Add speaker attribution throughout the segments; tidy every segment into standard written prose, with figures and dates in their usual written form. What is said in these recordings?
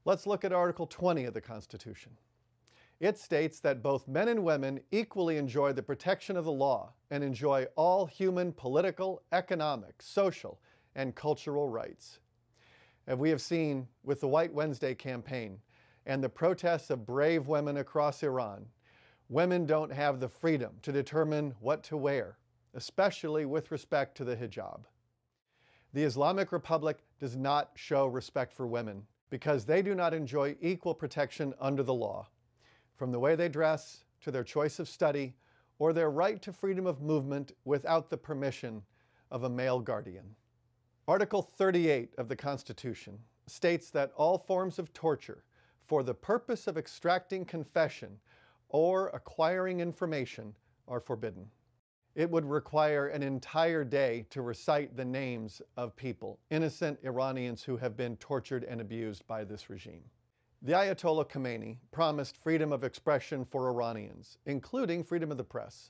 Speaker 1: Let's look at Article 20 of the Constitution. It states that both men and women equally enjoy the protection of the law and enjoy all human political, economic, social, and cultural rights. As we have seen with the White Wednesday campaign and the protests of brave women across Iran, women don't have the freedom to determine what to wear, especially with respect to the hijab. The Islamic Republic does not show respect for women because they do not enjoy equal protection under the law, from the way they dress to their choice of study or their right to freedom of movement without the permission of a male guardian. Article 38 of the Constitution states that all forms of torture for the purpose of extracting confession or acquiring information are forbidden. It would require an entire day to recite the names of people, innocent Iranians who have been tortured and abused by this regime. The Ayatollah Khomeini promised freedom of expression for Iranians, including freedom of the press.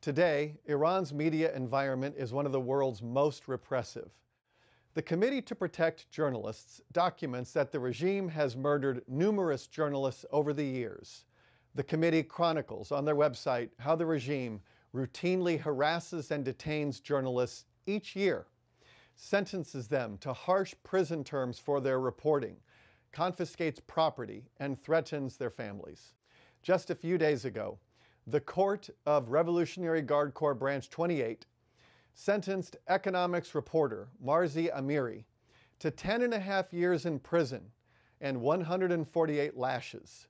Speaker 1: Today, Iran's media environment is one of the world's most repressive. The Committee to Protect Journalists documents that the regime has murdered numerous journalists over the years. The committee chronicles on their website how the regime routinely harasses and detains journalists each year, sentences them to harsh prison terms for their reporting, confiscates property, and threatens their families. Just a few days ago, the Court of Revolutionary Guard Corps Branch 28 sentenced economics reporter Marzi Amiri to 10.5 years in prison and 148 lashes.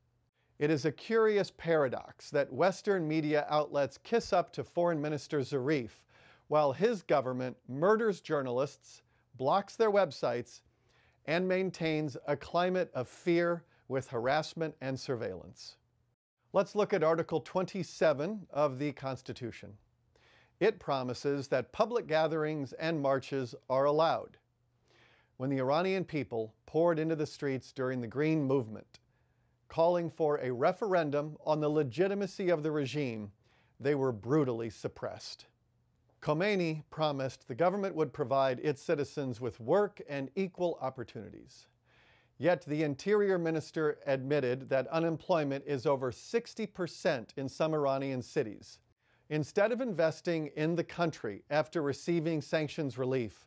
Speaker 1: It is a curious paradox that Western media outlets kiss up to Foreign Minister Zarif while his government murders journalists, blocks their websites, and maintains a climate of fear with harassment and surveillance. Let's look at Article 27 of the Constitution. It promises that public gatherings and marches are allowed. When the Iranian people poured into the streets during the Green Movement, calling for a referendum on the legitimacy of the regime, they were brutally suppressed. Khomeini promised the government would provide its citizens with work and equal opportunities. Yet the Interior Minister admitted that unemployment is over 60% in some Iranian cities. Instead of investing in the country after receiving sanctions relief,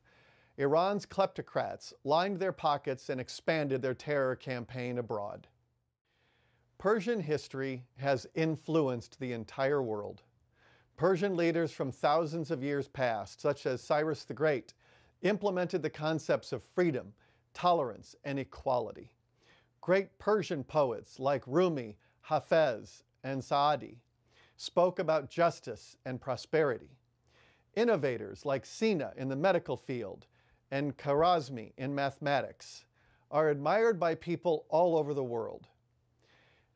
Speaker 1: Iran's kleptocrats lined their pockets and expanded their terror campaign abroad. Persian history has influenced the entire world. Persian leaders from thousands of years past, such as Cyrus the Great, implemented the concepts of freedom, tolerance, and equality. Great Persian poets like Rumi, Hafez, and Saadi spoke about justice and prosperity. Innovators like Sina in the medical field and Khwarizmi in mathematics are admired by people all over the world.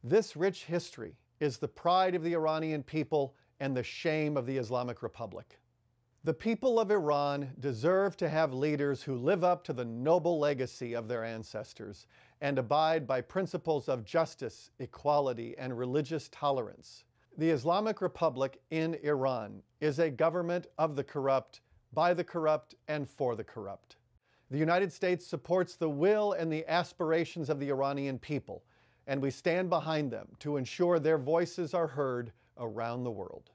Speaker 1: This rich history is the pride of the Iranian people and the shame of the Islamic Republic. The people of Iran deserve to have leaders who live up to the noble legacy of their ancestors and abide by principles of justice, equality, and religious tolerance. The Islamic Republic in Iran is a government of the corrupt, by the corrupt, and for the corrupt. The United States supports the will and the aspirations of the Iranian people, and we stand behind them to ensure their voices are heard around the world.